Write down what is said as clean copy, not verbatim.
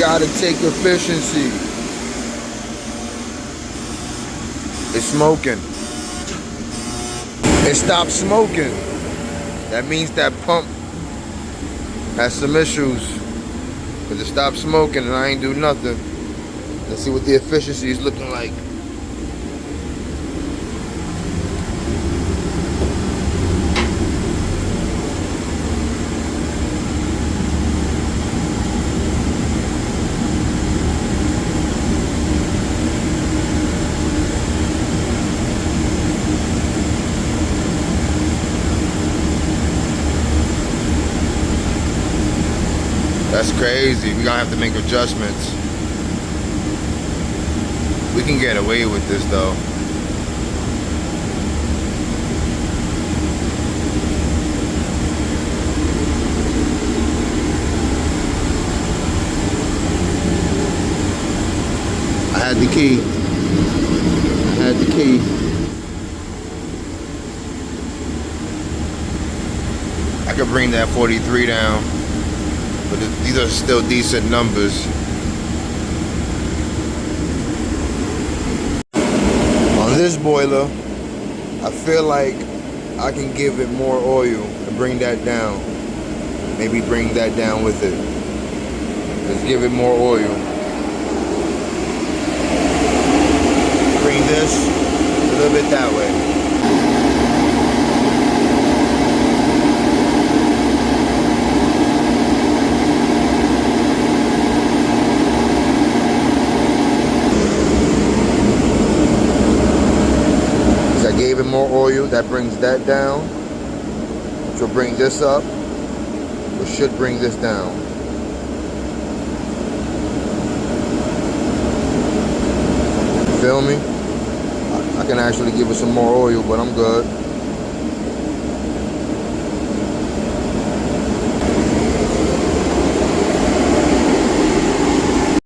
gotta take efficiency. It's smoking. It stopped smoking. That means that pump has some issues. But it stopped smoking and I ain't do nothing. Let's see what the efficiency is looking like. That's crazy. We're gonna have to make adjustments. We can get away with this though. I had the key. I had the key. I could bring that 43 down. But these are still decent numbers. On this boiler, I feel like I can give it more oil and bring that down. Maybe bring that down with it. Let's give it more oil. Bring this a little bit that way. Gave it more oil, that brings that down, which will bring this up, which should bring this down. Feel me? I can actually give it some more oil, but I'm good.